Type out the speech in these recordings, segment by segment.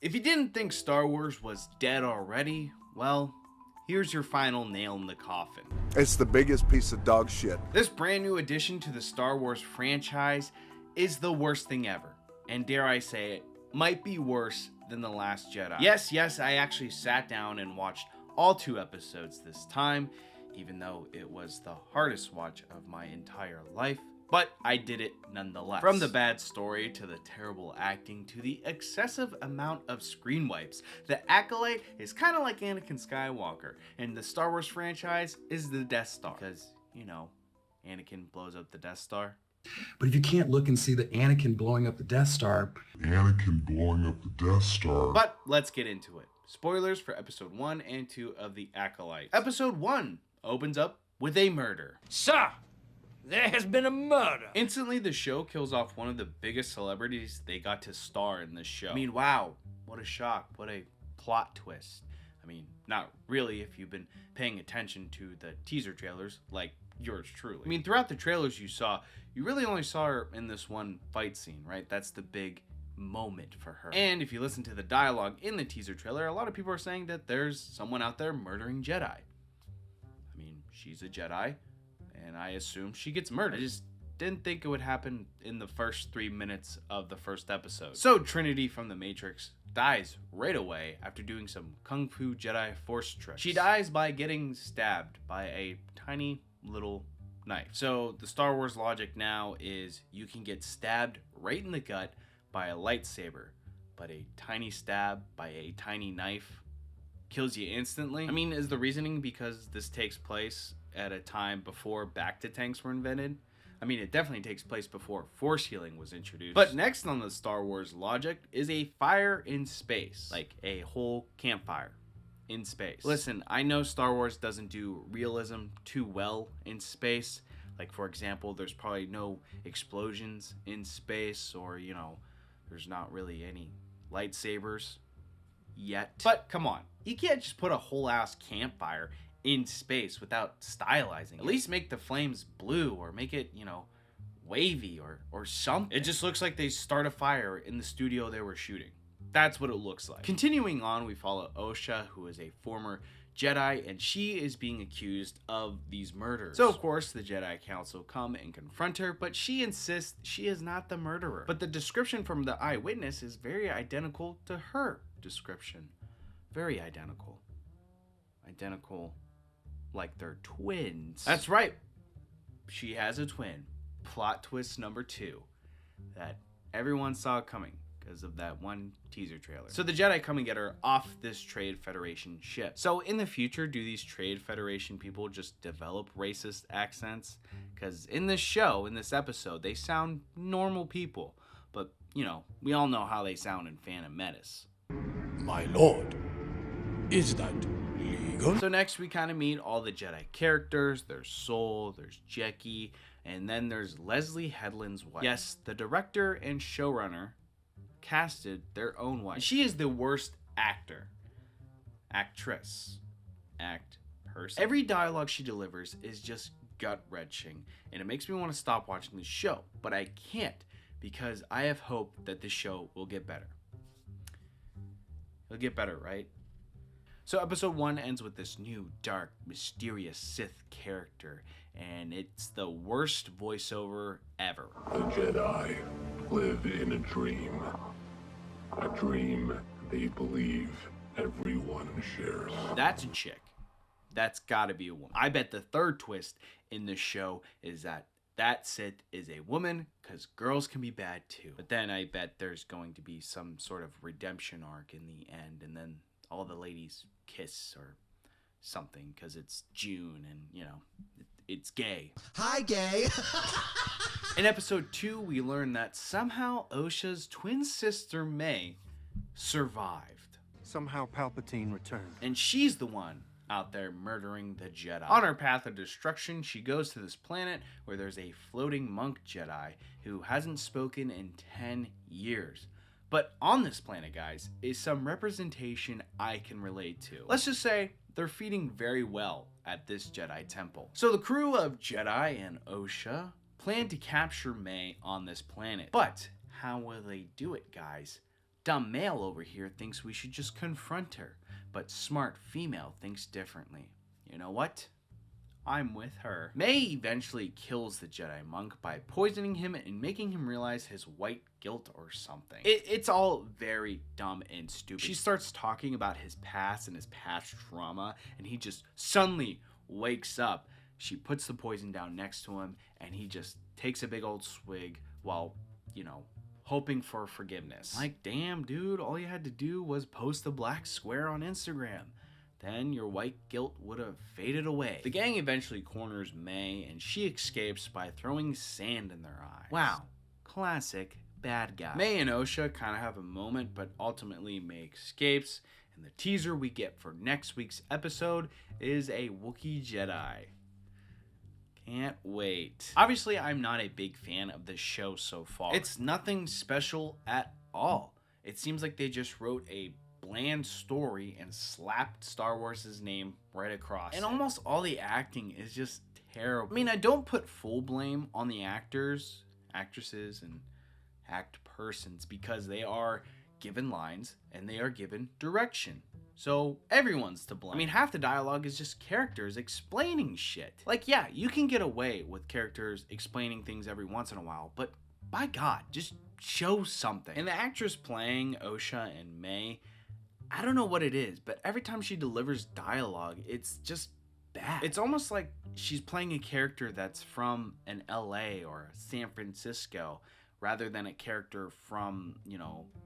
If you didn't think Star Wars was dead already, well, here's your final nail in the coffin. It's the biggest piece of dog shit. This brand new addition to the Star Wars franchise is the worst thing ever. And dare I say it, might be worse than The Last Jedi. Yes, I actually sat down and watched all 2 episodes this time, even though it was the hardest watch of my entire life. But I did it nonetheless. From the bad story to the terrible acting to the excessive amount of screen wipes, the Acolyte is kind of like Anakin Skywalker, and the Star Wars franchise is the Death Star. Because, you know, Anakin blows up the Death Star. But if you can't look and see the Anakin blowing up the Death Star... But let's get into it. Spoilers for episode 1 and 2 of The Acolyte. Episode 1 opens up with a murder. Sir, there has been a murder. Instantly, the show kills off one of the biggest celebrities they got to star in this show. I mean, wow, what a shock, what a plot twist. I mean, not really if you've been paying attention to the teaser trailers, like yours truly. I mean, throughout the trailers you saw, you really only saw her in this one fight scene, right? That's the big moment for her. And if you listen to the dialogue in the teaser trailer, a lot of people are saying that there's someone out there murdering Jedi. I mean, she's a Jedi, and I assume she gets murdered. I just didn't think it would happen in the first 3 minutes of the first episode. So Trinity from the Matrix dies right away after doing some Kung Fu Jedi force tricks. She dies by getting stabbed by a tiny little knife. So the Star Wars logic now is you can get stabbed right in the gut by a lightsaber, but a tiny stab by a tiny knife kills you instantly. I mean, is the reasoning because this takes place at a time before back-to-tanks were invented? I mean, it definitely takes place before force healing was introduced. But next on the Star Wars logic is a fire in space, like a whole campfire in space. Listen, I know Star Wars doesn't do realism too well in space. Like, for example, there's probably no explosions in space, or, you know, there's not really any lightsabers yet. But come on, you can't just put a whole ass campfire in space without stylizing it. At least make the flames blue, or make it, you know, wavy or something. It just looks like they start a fire in the studio they were shooting. That's what it looks like. Continuing on, we follow Osha, who is a former Jedi, and she is being accused of these murders. So of course the Jedi Council come and confront her, but she insists she is not the murderer. But the description from the eyewitness is very identical to her description. Very identical. Identical like they're twins. That's right. She has a twin. Plot twist number 2 that everyone saw coming because of that one teaser trailer. So the Jedi come and get her off this Trade Federation ship. So in the future, do these Trade Federation people just develop racist accents? Because in this show, in this episode, they sound normal people. But, you know, we all know how they sound in Phantom Menace. My lord, is that legal? So next we kind of meet all the Jedi characters. There's Sol, there's Jeki, and then there's Leslie Headland's wife. Yes, the director and showrunner casted their own wife. And she is the worst actress. Every dialogue she delivers is just gut-wrenching, and it makes me want to stop watching the show, but I can't because I have hope that this show will get better. It'll get better, right? So episode 1 ends with this new, dark, mysterious Sith character, and it's the worst voiceover ever. The Jedi live in a dream they believe everyone shares. That's a chick. That's gotta be a woman. I bet the third twist in this show is that Sith is a woman, because girls can be bad too. But then I bet there's going to be some sort of redemption arc in the end, and then all the ladies kiss or something, because it's June and, you know, it's gay. Hi, gay. In episode 2, we learn that somehow Osha's twin sister May survived. Somehow Palpatine returned. And she's the one out there murdering the Jedi. On her path of destruction, she goes to this planet where there's a floating monk Jedi who hasn't spoken in 10 years. But on this planet, guys, is some representation I can relate to. Let's just say they're feeding very well at this Jedi temple. So the crew of Jedi and Osha plan to capture May on this planet. But how will they do it, guys? dumb male over here thinks we should just confront her, but smart female thinks differently. You know what? I'm with her. May eventually kills the Jedi monk by poisoning him and making him realize his white guilt or something. It's all very dumb and stupid. She starts talking about his past and his past trauma, and he just suddenly wakes up. She puts the poison down next to him, and he just takes a big old swig while, hoping for forgiveness. Like, damn, dude, all you had to do was post a black square on Instagram. Then your white guilt would have faded away. The gang eventually corners May, and she escapes by throwing sand in their eyes. Wow, classic bad guy. May and Osha kind of have a moment, but ultimately May escapes, and the teaser we get for next week's episode is a Wookiee Jedi. Can't wait. Obviously, I'm not a big fan of this show so far. It's nothing special at all. It seems like they just wrote a bland story and slapped Star Wars' name right across. And almost all the acting is just terrible. I mean, I don't put full blame on the actors, actresses, and act persons because they are given lines and they are given direction. So everyone's to blame. I mean, half the dialogue is just characters explaining shit. Like, yeah, you can get away with characters explaining things every once in a while, but by God, just show something. And the actress playing Osha and May, I don't know what it is, but every time she delivers dialogue, it's just bad. It's almost like she's playing a character that's from an LA or San Francisco rather than a character from,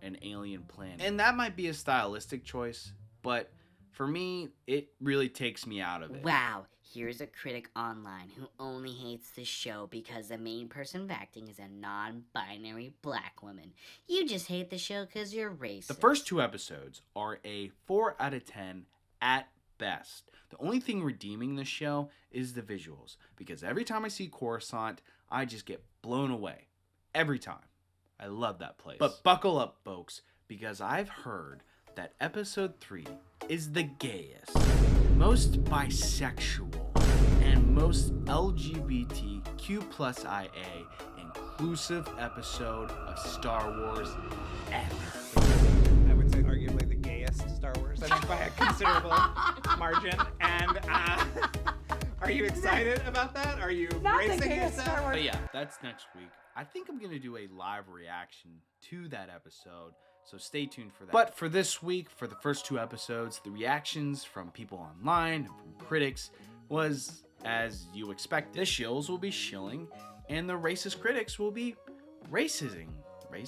an alien planet. And that might be a stylistic choice, but for me, it really takes me out of it. Wow, here's a critic online who only hates the show because the main person acting is a non-binary black woman. You just hate the show because you're racist. The first 2 episodes are a 4 out of 10 at best. The only thing redeeming the show is the visuals, because every time I see Coruscant, I just get blown away. Every time. I love that place. But buckle up, folks, because I've heard that episode 3 is the gayest, most bisexual, and most LGBTQ+IA inclusive episode of Star Wars ever. I would say arguably the gayest Star Wars, I think by a considerable margin. And are you excited about that? Are you bracing yourself? But yeah, that's next week. I think I'm going to do a live reaction to that episode, so stay tuned for that. But for this week, for the first 2 episodes, the reactions from people online and from critics was as you expect. The shills will be shilling, and the racist critics will be racisming. I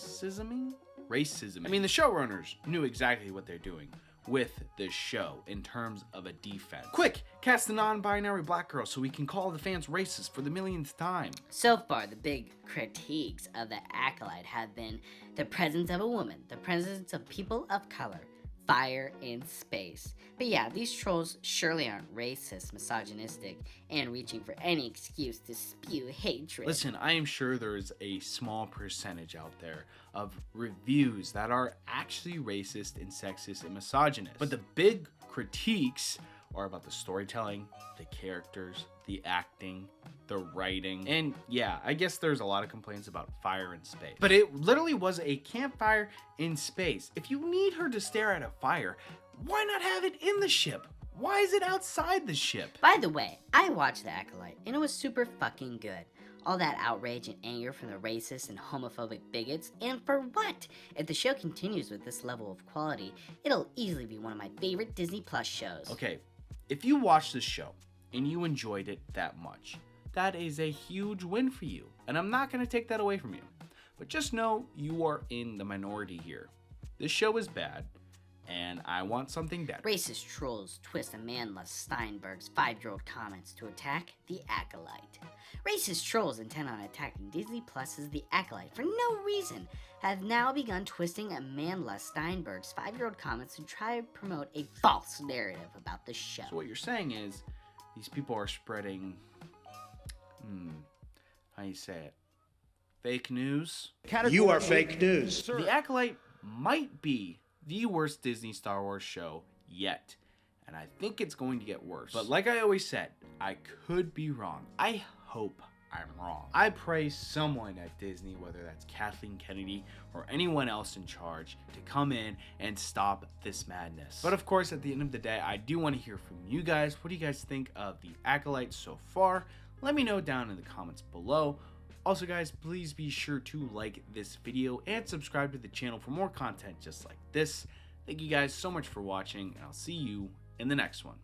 mean, the showrunners knew exactly what they're doing with this show in terms of a defense. Quick, cast the non-binary black girl so we can call the fans racist for the millionth time. So far, the big critiques of the Acolyte have been the presence of a woman, the presence of people of color, fire in space. But yeah, these trolls surely aren't racist, misogynistic, and reaching for any excuse to spew hatred. Listen, I am sure there's a small percentage out there of reviews that are actually racist and sexist and misogynist. But the big critiques are about the storytelling, the characters, the acting, the writing, and yeah, I guess there's a lot of complaints about fire in space. But it literally was a campfire in space. If you need her to stare at a fire, why not have it in the ship? Why is it outside the ship? By the way, I watched The Acolyte, and it was super fucking good. All that outrage and anger from the racist and homophobic bigots, and for what? If the show continues with this level of quality, it'll easily be one of my favorite Disney Plus shows. Okay, if you watched this show and you enjoyed it that much, that is a huge win for you, and I'm not going to take that away from you. But just know you are in the minority here. This show is bad, and I want something better. Racist trolls twist Amanda Steinberg's 5-year-old comments to attack the Acolyte. Racist trolls intent on attacking Disney Plus's The Acolyte for no reason have now begun twisting Amanda Steinberg's 5-year-old comments to try to promote a false narrative about the show. So what you're saying is, these people are spreading, how you say it? Fake news? You are fake news. The Acolyte might be the worst Disney Star Wars show yet, and I think it's going to get worse. But like I always said, I could be wrong. I hope I'm wrong. I pray someone at Disney, whether that's Kathleen Kennedy or anyone else in charge, to come in and stop this madness. But of course, at the end of the day, I do want to hear from you guys. What do you guys think of the Acolyte so far? Let me know down in the comments below. Also guys, please be sure to like this video and subscribe to the channel for more content just like this. Thank you guys so much for watching, and I'll see you in the next one.